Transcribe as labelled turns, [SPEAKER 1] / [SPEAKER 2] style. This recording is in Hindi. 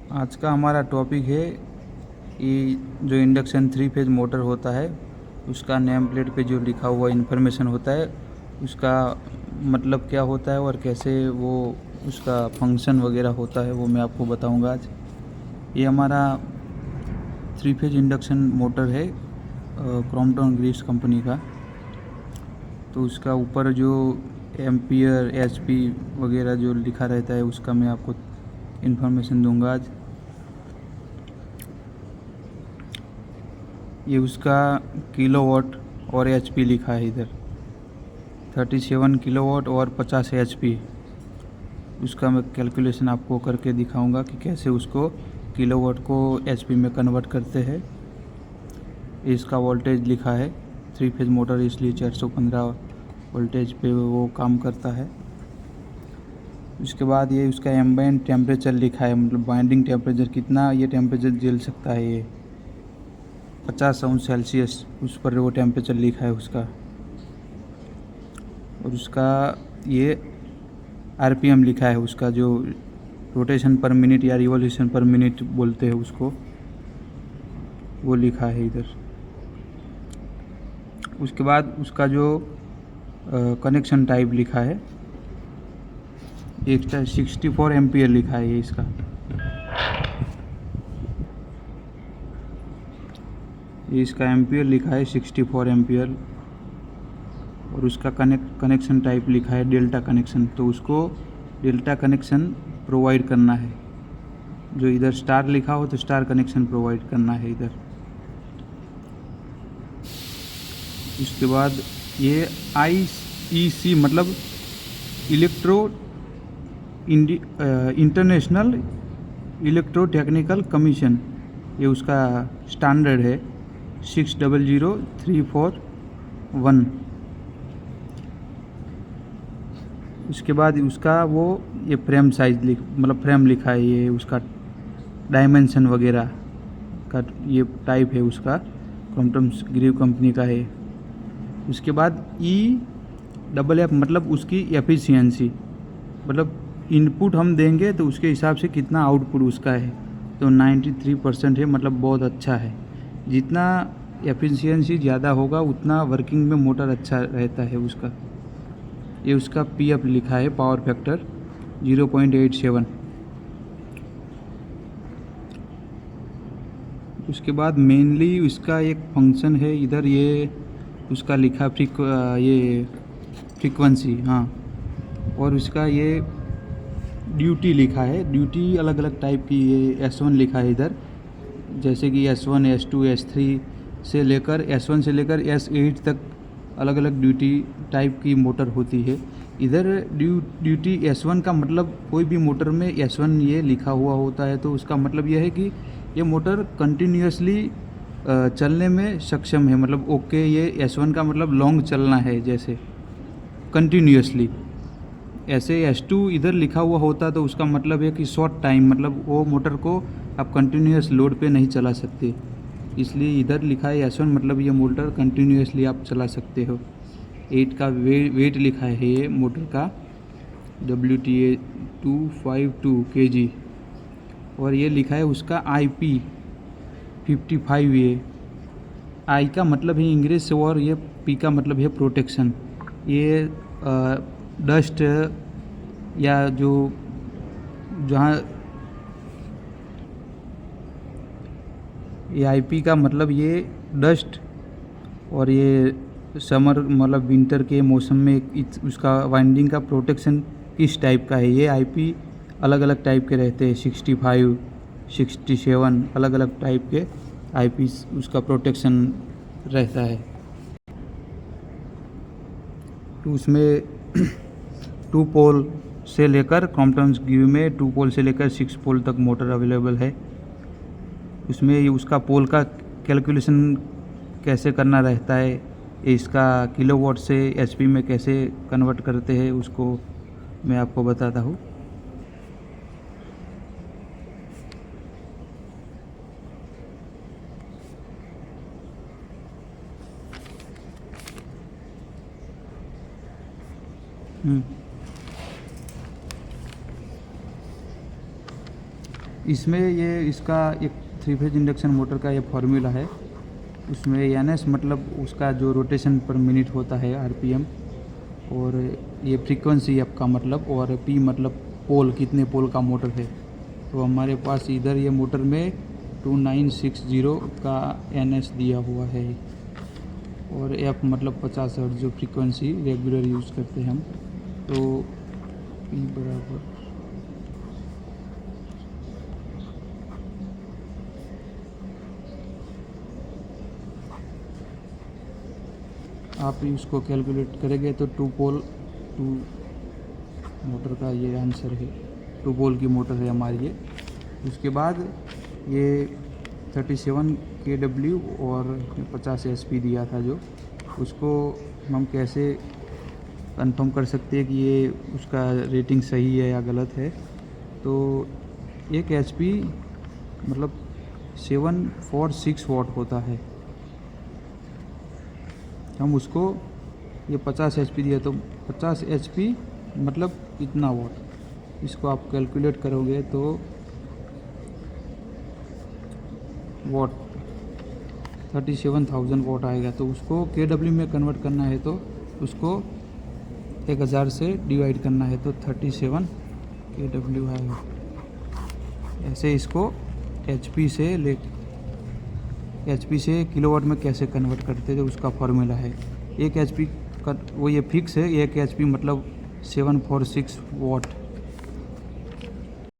[SPEAKER 1] आज का हमारा टॉपिक है कि जो इंडक्शन 3 फेज मोटर होता है उसका नेम प्लेट पे जो लिखा हुआ इन्फॉर्मेशन होता है उसका मतलब क्या होता है और कैसे वो उसका फंक्शन वगैरह होता है वो मैं आपको बताऊंगा आज। ये हमारा 3 फेज इंडक्शन मोटर है क्रॉम्पटन ग्रीव्स कंपनी का। तो उसका ऊपर जो एम्पियर एचपी वगैरह जो लिखा रहता है उसका मैं आपको इन्फॉर्मेशन दूंगा आज। ये उसका किलोवाट और एचपी लिखा है इधर 37 किलोवाट और 50 एचपी। उसका मैं कैलकुलेशन आपको करके दिखाऊंगा कि कैसे उसको किलोवाट को एचपी में कन्वर्ट करते हैं। इसका वोल्टेज लिखा है 3 फेज मोटर इसलिए 415 वोल्टेज पे वो काम करता है। उसके बाद ये उसका एम्बिएंट टेम्परेचर लिखा है, मतलब बाइंडिंग टेम्परेचर कितना ये टेम्परेचर झेल सकता है। ये 50 अंश सेल्सियस उस पर वो टेम्परेचर लिखा है उसका। और उसका ये आरपीएम लिखा है, उसका जो रोटेशन पर मिनट या रिवॉल्यूशन पर मिनट बोलते हैं उसको, वो लिखा है इधर। उसके बाद उसका जो कनेक्शन टाइप लिखा है एक 64 एम्पियर लिखा है ये इसका। ये इसका एम्पियर लिखा है 64 एम्पियर। और उसका कनेक्शन टाइप लिखा है डेल्टा कनेक्शन। तो उसको डेल्टा कनेक्शन प्रोवाइड करना है। जो इधर स्टार लिखा हो तो स्टार कनेक्शन प्रोवाइड करना है इधर। उसके बाद ये IEC मतलब इंटरनेशनल इलेक्ट्रो टेक्निकल कमीशन, ये उसका स्टैंडर्ड है 600341। उसके बाद उसका वो ये फ्रेम साइज मतलब फ्रेम लिखा है, ये उसका डायमेंशन वगैरह का ये टाइप है उसका, क्रॉम्पटन ग्रीव कंपनी का है। उसके बाद EFF मतलब उसकी एफिशिएंसी, मतलब इनपुट हम देंगे तो उसके हिसाब से कितना आउटपुट उसका है। तो 93% है, मतलब बहुत अच्छा है। जितना एफिशिएंसी ज़्यादा होगा उतना वर्किंग में मोटर अच्छा रहता है उसका। ये उसका PF लिखा है पावर फैक्टर 0.87। उसके बाद मेनली उसका एक फंक्शन है इधर, ये उसका लिखा ये फ्रीक्वेंसी, हाँ। और उसका ये ड्यूटी लिखा है, ड्यूटी अलग अलग टाइप की, ये S1 लिखा है इधर। जैसे कि S1 S2 S3 से लेकर S1 से लेकर S8 तक अलग अलग ड्यूटी टाइप की मोटर होती है। इधर ड्यूटी S1 का मतलब कोई भी मोटर में S1 ये लिखा हुआ होता है तो उसका मतलब यह है कि ये मोटर कंटिन्यूसली चलने में सक्षम है। मतलब ओके, ये S1 का मतलब लॉन्ग चलना है जैसे कंटिन्यूसली। ऐसे S2 इधर लिखा हुआ होता तो उसका मतलब है कि शॉर्ट टाइम, मतलब वो मोटर को आप कंटिन्यूस लोड पे नहीं चला सकते। इसलिए इधर लिखा है S1 मतलब ये मोटर कंटिन्यूसली आप चला सकते हो। 8 का वेट लिखा है ये मोटर का WTA 252 kg। और ये लिखा है उसका IP 55 ये। I का मतलब है इंग्लिश से और ये P का मतलब है प्रोटेक्शन। ये डस्ट या जो जहाँ ये IP का मतलब ये डस्ट और ये समर मतलब विंटर के मौसम में उसका वाइंडिंग का प्रोटेक्शन किस टाइप का है। ये IP अलग अलग टाइप के रहते हैं, 65 67 अलग अलग टाइप के IP उसका प्रोटेक्शन रहता है। तो उसमें 2 पोल से लेकर क्रॉम्पटन ग्रीव में 2 पोल से लेकर 6 पोल तक मोटर अवेलेबल है। उसमें ये उसका पोल का कैलकुलेशन कैसे करना रहता है, इसका किलोवाट से एचपी में कैसे कन्वर्ट करते हैं उसको मैं आपको बताता हूँ। इसमें ये इसका एक 3 फेज इंडक्शन मोटर का ये फार्मूला है। उसमें एनएस मतलब उसका जो रोटेशन पर मिनट होता है आरपीएम, और ये फ्रीक्वेंसी आपका मतलब, और पी मतलब पोल, कितने पोल का मोटर है। तो हमारे पास इधर ये मोटर में 2960 का एनएस दिया हुआ है, और एफ मतलब 50 हर्ट्ज जो फ्रीक्वेंसी रेगुलर यूज़ करते हैं हम। तो पी बराबर आप इसको कैलकुलेट करेंगे तो 2 पोल 2 मोटर का ये आंसर है। 2 पोल की मोटर है हमारी ये। उसके बाद ये 37 kW और 50 HP दिया था जो, उसको हम कैसे कंफर्म कर सकते हैं कि ये उसका रेटिंग सही है या गलत है। तो 1 HP मतलब 746 वाट होता है। हम उसको ये 50 HP दिया, तो 50 HP मतलब कितना वाट, इसको आप कैलकुलेट करोगे तो वाट 37,000 वाट आएगा। तो उसको KW में कन्वर्ट करना है तो उसको 1000 से डिवाइड करना है, तो 37 KW आएगा। ऐसे इसको HP से किलोवाट में कैसे कन्वर्ट करते थे उसका फार्मूला है। 1 HP का वो ये फिक्स है, 1 HP मतलब 746 वाट।